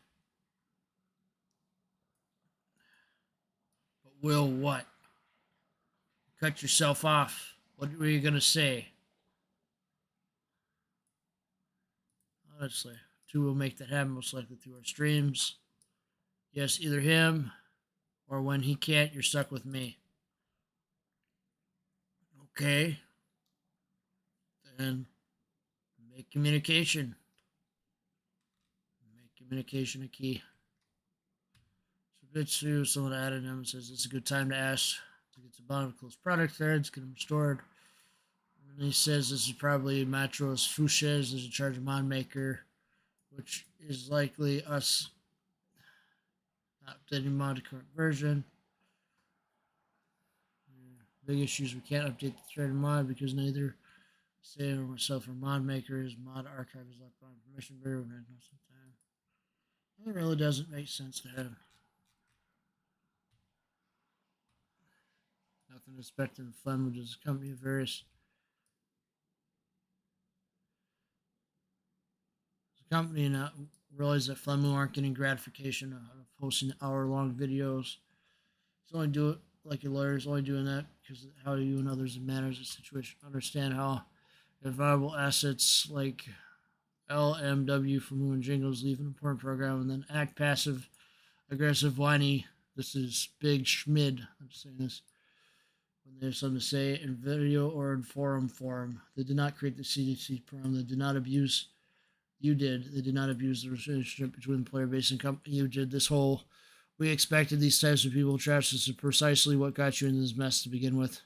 Speaker 1: what? Cut yourself off. What were you going to say? Honestly, 2 will make that happen most likely through our streams. Yes, either him or when he can't, you're stuck with me. Okay. Then make communication. Make communication a key. Bitsu, someone added him and says it's a good time to ask to get to the bottom of closed product threads, get them restored. And he says this is probably Matros Fushes is in charge of mod maker, which is likely us not updating mod to current version. Big issues, we can't update the thread mod because neither Say or myself or mod makers, mod archive is left on permission bearer when I know sometime. It really doesn't make sense to have nothing respecting the Flem, which is a company of various. The company not realize that Flemu aren't getting gratification out of posting hour-long videos. It's only do it like your lawyer's only doing that because of how you and others manage the situation. Understand how viable assets like LMW for Moon Jingles leave an important program and then act passive, aggressive, whiny. This is Big Schmid. I'm saying this when they have something to say in video or in forum form. They did not create the CDC program. They did not abuse. You did. They did not abuse the relationship between the player base and company. You did. This whole. We expected these types of people trash. This is precisely what got you in this mess to begin with.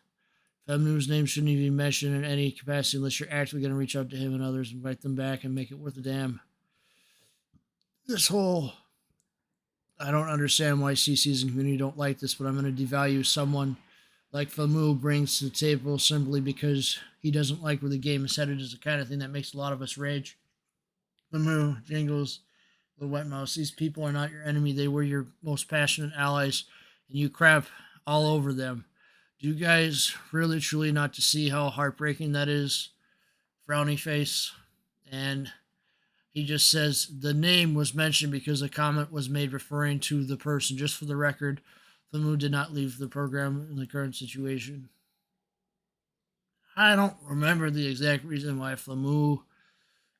Speaker 1: Femnu's name shouldn't even be mentioned in any capacity unless you're actually going to reach out to him and others, invite them back, and make it worth a damn. This whole. I don't understand why CCs and community don't like this, but I'm going to devalue someone like Famu brings to the table simply because he doesn't like where the game is headed is the kind of thing that makes a lot of us rage. Famu, Jingles, the Wet Mouse, these people are not your enemy. They were your most passionate allies, and you crap all over them. Do you guys really truly not to see how heartbreaking that is? Frowny face. And he just says the name was mentioned because a comment was made referring to the person. Just for the record, Famu did not leave the program in the current situation. I don't remember the exact reason why Flamu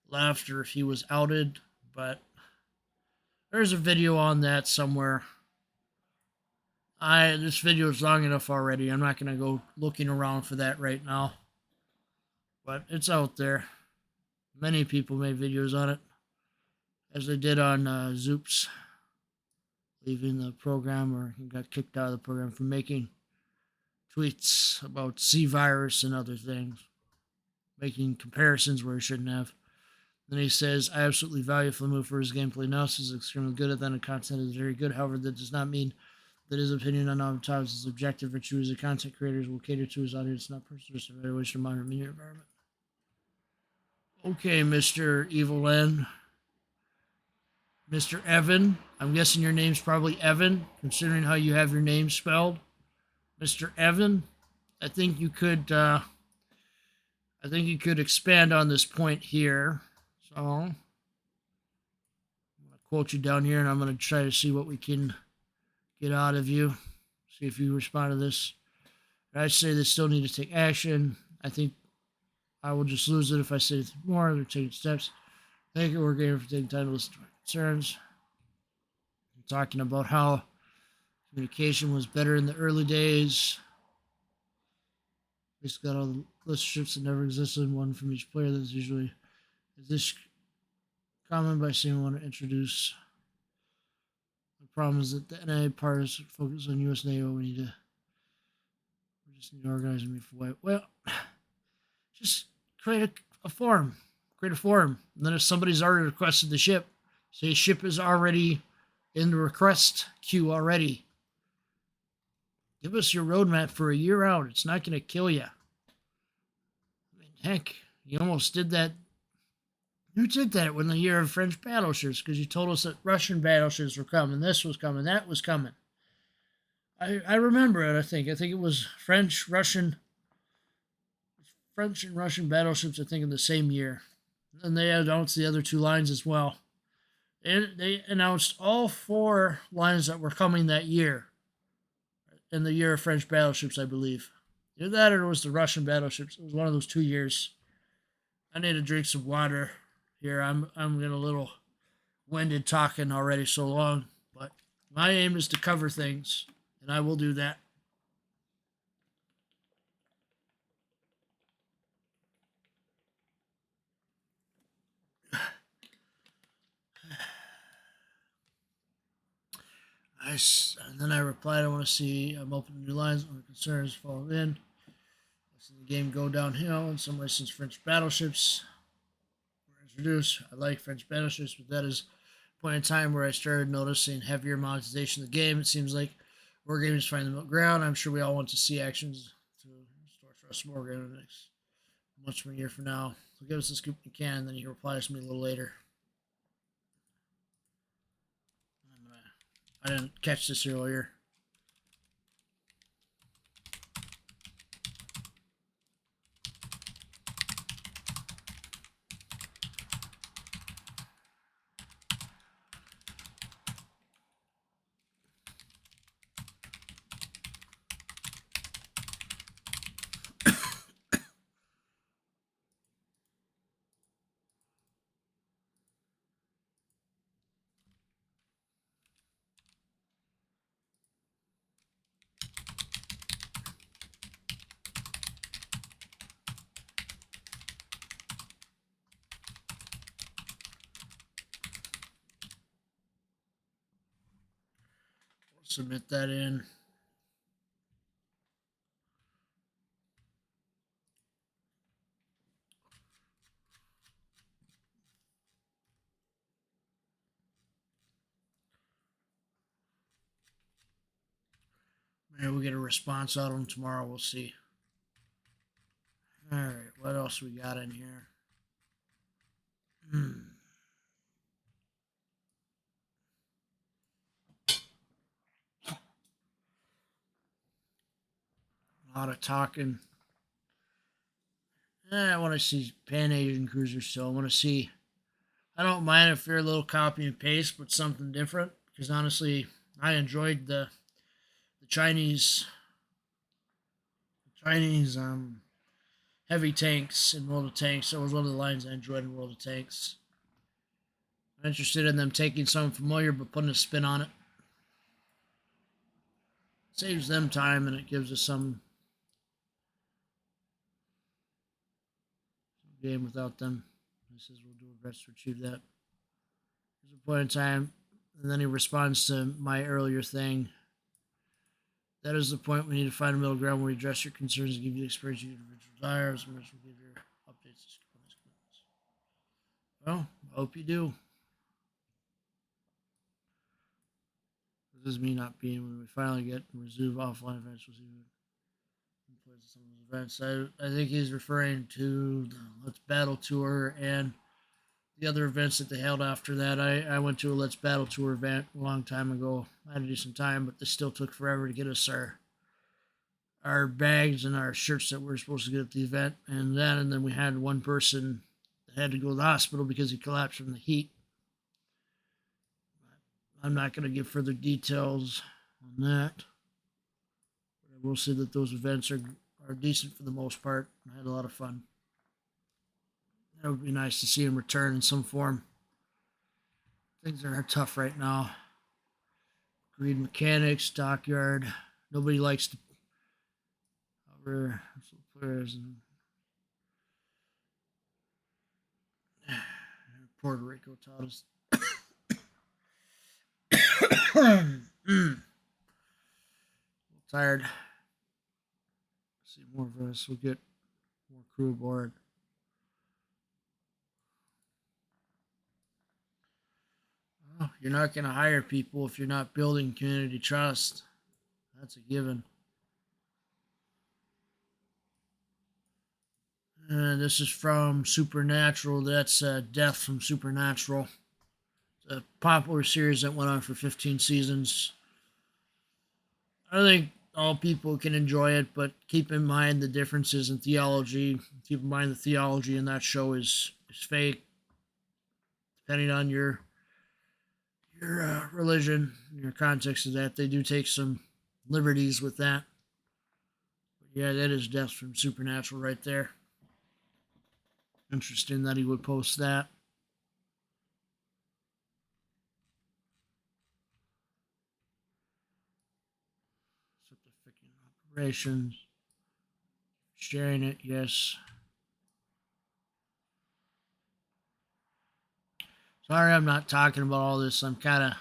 Speaker 1: left or if he was outed, but there's a video on that somewhere. This video is long enough already. I'm not gonna go looking around for that right now, but it's out there. Many people made videos on it, as they did on Zoops leaving the program, or he got kicked out of the program for making tweets about C virus and other things, making comparisons where he shouldn't have. Then he says, I absolutely value Flamu for his gameplay analysis. Is extremely good at that, and content is very good. However, that does not mean that his opinion on Avatar is objective or true as a content creator will cater to his audience, not personal evaluation of modern media environment. Okay, Mr. Evil Land. Mr. Evan. I'm guessing your name's probably Evan, considering how you have your name spelled. Mr. Evan, I think you could expand on this point here. So I'm going to quote you down here, and I'm going to try to see what we can get out of you. See if you respond to this. I say they still need to take action. I think I will just lose it if I say anything more. They're taking steps. Thank you, Wargamer, for taking time to listen to my concerns. I'm talking about how communication was better in the early days. It's got all the relationships that never existed, one from each player. That's usually is this common by saying we want to introduce. The problem is that the NIA part is focused on US NATO. We just need to organize and move away. Well, just create a forum. Create a forum. And then if somebody's already requested the ship, say ship is already in the request queue already. Give us your roadmap for a year out. It's not going to kill you. I mean, heck, you almost did that. You did that when the year of French battleships, because you told us that Russian battleships were coming. This was coming. That was coming. I remember it, I think. I think it was French and Russian battleships, I think, in the same year. And they announced the other two lines as well. And they announced all 4 lines that were coming that year. In the year of French battleships, I believe. Either that or it was the Russian battleships. It was one of those 2 years. I need to drink some water here. I'm getting a little winded talking already so long. But my aim is to cover things, and I will do that. And then I replied, I want to see, I'm open to new lines, my concerns fall in. I've seen the game go downhill in some ways since French battleships were introduced. I like French battleships, but that is a point in time where I started noticing heavier monetization of the game. It seems like Wargaming is finding the middle ground. I'm sure we all want to see actions to restore trust in Wargaming in the next months from a year from now. So give us a scoop if you can, and then he replies to me a little later. I didn't catch this earlier. Submit that in. Maybe we'll get a response out of them tomorrow. We'll see. All right, what else we got in here? A lot of talking. I want to see Pan-Asian cruisers still. I want to see. I don't mind if they're a little copy and paste, but something different. Because honestly, I enjoyed the Chinese heavy tanks in World of Tanks. That was one of the lines I enjoyed in World of Tanks. I'm interested in them taking something familiar but putting a spin on it. Saves them time and it gives us some game without them. He says we'll do our best to achieve that. There's a point in time, and then he responds to my earlier thing. That is the point we need to find a middle ground where you address your concerns and give you the experience you individual desires, and which will give your updates to skip on these commitments. Well, I hope you do. This is me not being when we finally get and resume offline events. We'll see some of those events. I think he's referring to the Let's Battle Tour and the other events that they held after that. I went to a Let's Battle Tour event a long time ago. I had to do some time, but this still took forever to get us our bags and our shirts that we were supposed to get at the event. And then we had one person that had to go to the hospital because he collapsed from the heat. I'm not going to give further details on that. But I will say that those events are decent for the most part. I had a lot of fun. It would be nice to see him return in some form. Things are tough right now. Greed mechanics, dockyard. Nobody likes to cover players. Puerto Rico taught us. Tired. See more of us. We'll get more crew aboard. Oh, you're not going to hire people if you're not building community trust. That's a given. This is from Supernatural. That's Death from Supernatural. It's a popular series that went on for 15 seasons. I think all people can enjoy it, but keep in mind the differences in theology. Keep in mind the theology in that show is fake. Depending on your religion, your context of that, they do take some liberties with that. But yeah, that is Death from Supernatural right there. Interesting that he would post that. Certificate operations. Sharing it, yes. Sorry I'm not talking about all this. My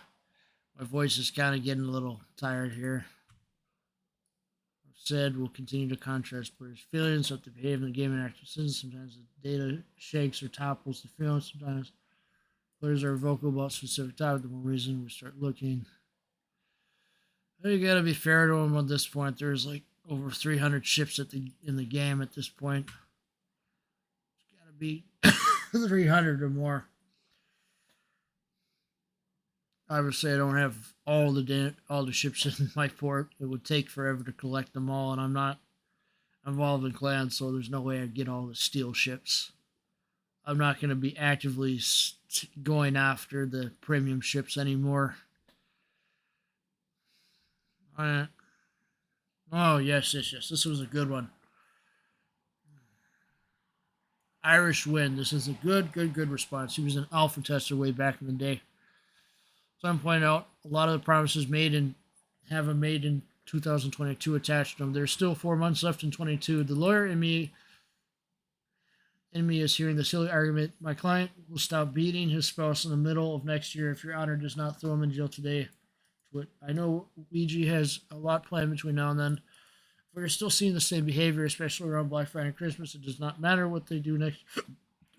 Speaker 1: voice is kind of getting a little tired here. I've said we'll continue to contrast players' feelings with the behavior in the game and active citizens. Sometimes the data shakes or topples the feelings. Sometimes players are vocal about specific topic. The more reason we start looking. You gotta be fair to them at this point. There's like over 300 ships in the game at this point. It's gotta be 300 or more. Obviously, I don't have all the ships in my port. It would take forever to collect them all, and I'm not involved in clans, so there's no way I'd get all the steel ships. I'm not going to be actively going after the premium ships anymore. Oh, yes. This was a good one. Irish Wind. This is a good response. He was an alpha tester way back in the day. So I'm pointing out a lot of the promises made and haven't made in 2022 attached to them. There's still 4 months left in 22. The lawyer in me is hearing the silly argument. My client will stop beating his spouse in the middle of next year if your honor does not throw him in jail today. I know Ouija has a lot planned between now and then. We're still seeing the same behavior, especially around Black Friday and Christmas. It does not matter what they do next,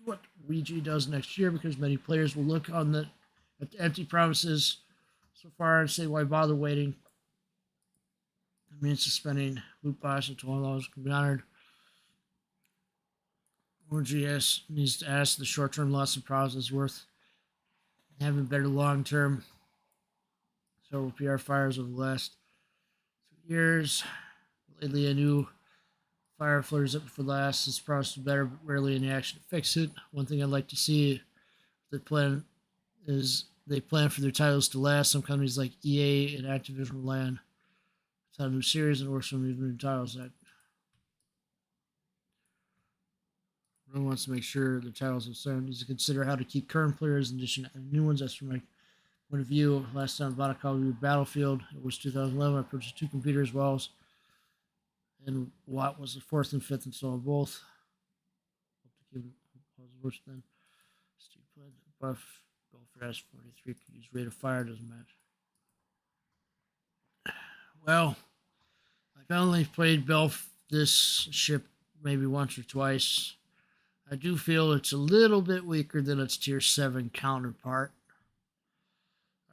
Speaker 1: what Ouija does next year, because many players will look at the empty promises so far and say, why bother waiting? It means suspending loot box until all those can be honored. OGS needs to ask the short-term loss of profits is worth having better long-term. So PR fires over the last 2 years. Lately, a new fire flares up for last. It's promised to better, but rarely any action to fix it. One thing I'd like to see they plan for their titles to last. Some companies like EA and Activision land. It's not a new series and works on even new titles. Everyone wants to make sure the titles are certain. Needs to consider how to keep current players in addition to new ones. That's from my point of view. Last time I bought a Call of Duty Battlefield, it was 2011. I purchased 2 computers, Wells and Watt was the 4th and 5th installed both. Hope to keep it worse than Steve played buff. Belfast 43 could use rate of fire, doesn't match. Well, I've only played this ship maybe once or twice. I do feel it's a little bit weaker than its tier 7 counterpart.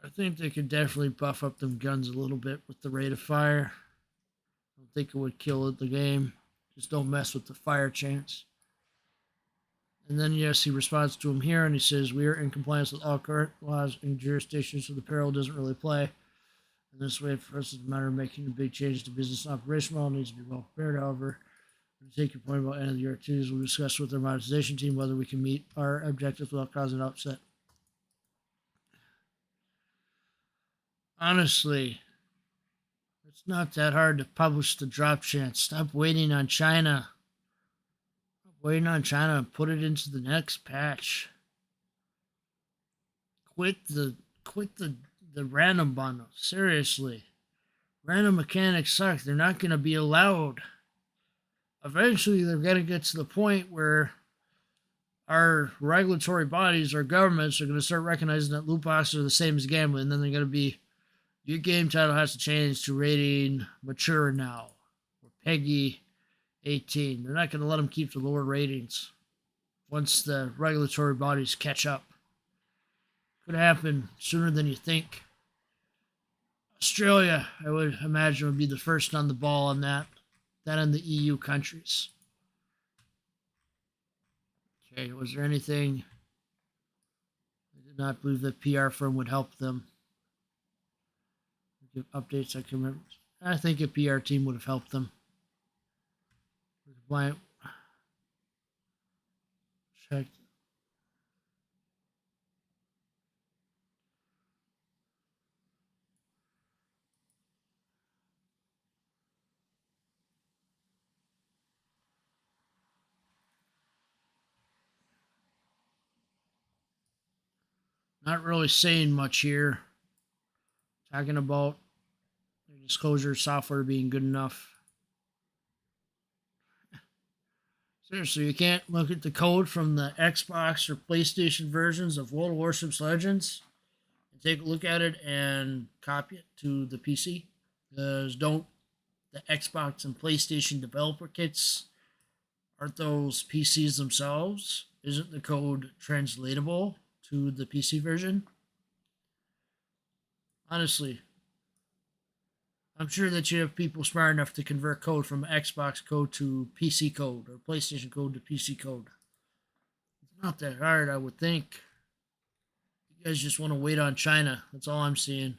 Speaker 1: I think they could definitely buff up them guns a little bit with the rate of fire. I don't think it would kill the game. Just don't mess with the fire chance. And then, yes, he responds to him here, and he says, we are in compliance with all current laws and jurisdictions, so the peril doesn't really play. And this way, for us, it's a matter of making a big change to business and operational. It needs to be well prepared, however. To take your point about end of the year activities, we'll discuss with our monetization team whether we can meet our objectives without causing upset. Honestly, it's not that hard to publish the drop chance. Stop waiting on China. Waiting on China and put it into the next patch. Quit the random bundle. Seriously. Random mechanics suck. They're not going to be allowed. Eventually, they're going to get to the point where our regulatory bodies, our governments, are going to start recognizing that loot boxes are the same as gambling. And then they're going to be, your game title has to change to rating mature now, or PEGI 18. They're not going to let them keep the lower ratings once the regulatory bodies catch up. Could happen sooner than you think. Australia, I would imagine, would be the first on the ball on that. That and the EU countries. Okay, was there anything? I did not believe that PR firm would help them. Give updates. I can remember. I think a PR team would have helped them. Compliant. Checked. Not really saying much here. Talking about the disclosure software being good enough. Seriously, you can't look at the code from the Xbox or PlayStation versions of World of Warships Legends and take a look at it and copy it to the PC. Because don't the Xbox and PlayStation developer kits, aren't those PCs themselves? Isn't the code translatable to the PC version? Honestly, I'm sure that you have people smart enough to convert code from Xbox code to PC code or PlayStation code to PC code. It's not that hard, I would think. You guys just want to wait on China. That's all I'm seeing.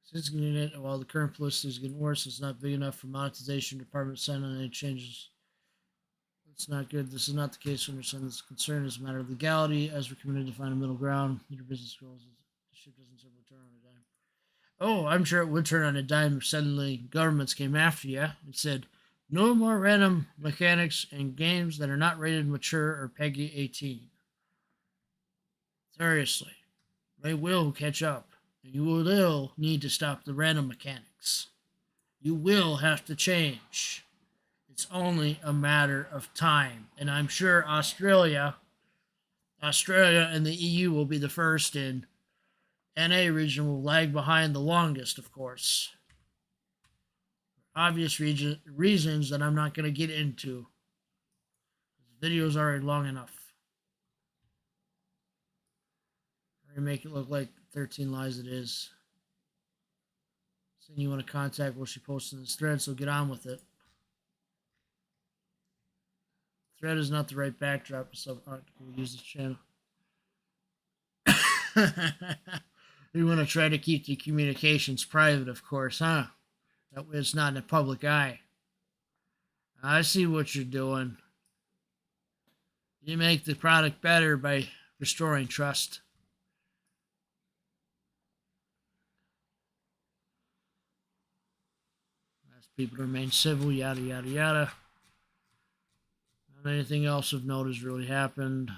Speaker 1: Since getting it, while the current list is getting worse, it's not big enough for monetization department to sign on any changes. It's not good. This is not the case. We understand this concern is a matter of legality. As we're committed to find a middle ground, your business goals. The ship doesn't simply turn on a dime. Oh, I'm sure it would turn on a dime if suddenly governments came after you and said, no more random mechanics in games that are not rated mature or PEGI 18. Seriously, they will catch up. You will need to stop the random mechanics. You will have to change. It's only a matter of time. And I'm sure Australia and the EU will be the first, and NA region will lag behind the longest, of course. For obvious reasons that I'm not going to get into. This video is already long enough. I'm going to make it look like 13 lies it is. Saying you want to contact what she posted in this thread, so get on with it. Thread is not the right backdrop, so we'll use this channel. We want to try to keep the communications private, of course, huh? That way it's not in the public eye. I see what you're doing. You make the product better by restoring trust. People to remain civil, yada, yada, yada. Not anything else of note has really happened.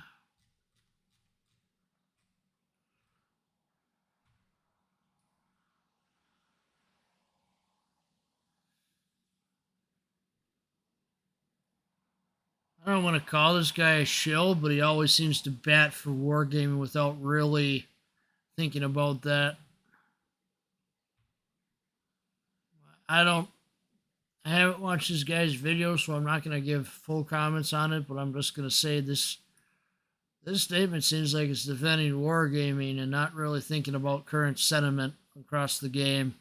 Speaker 1: I don't want to call this guy a shill, but he always seems to bat for wargaming without really thinking about that. I haven't watched this guy's video, so I'm not going to give full comments on it, but I'm just going to say this statement seems like it's defending wargaming and not really thinking about current sentiment across the game.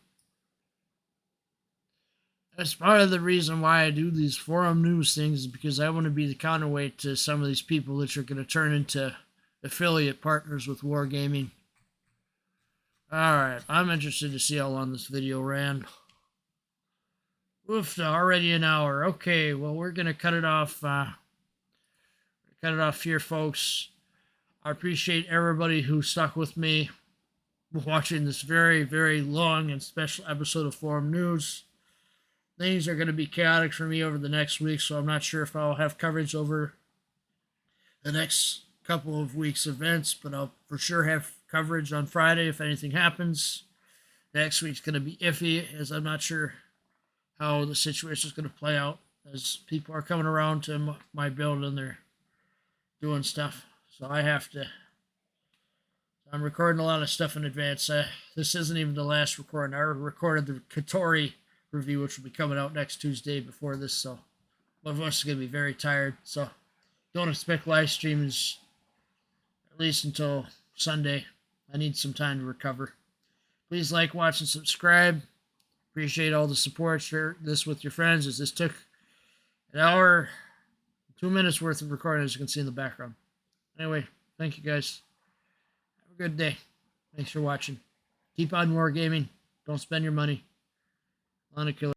Speaker 1: That's part of the reason why I do these forum news things, is because I want to be the counterweight to some of these people that are going to turn into affiliate partners with wargaming. Alright, I'm interested to see how long this video ran. Oof, already an hour. Okay, well, we're going to cut it off. Cut it off here, folks. I appreciate everybody who stuck with me watching this very, very long and special episode of Forum News. Things are going to be chaotic for me over the next week, so I'm not sure if I'll have coverage over the next couple of weeks' events, but I'll for sure have coverage on Friday if anything happens. Next week's going to be iffy, as I'm not sure how the situation is going to play out, as people are coming around to my build and they're doing stuff. So I'm recording a lot of stuff in advance. This isn't even the last recording. I recorded the Katori review, which will be coming out next Tuesday before this, so one of us is going to be very tired. So don't expect live streams at least until Sunday. I need some time to recover. Please like, watch, and subscribe. Appreciate all the support. Share this with your friends, as this took an hour, 2 minutes worth of recording, as you can see in the background. Anyway, thank you guys. Have a good day. Thanks for watching. Keep on wargaming. Don't spend your money on a killer.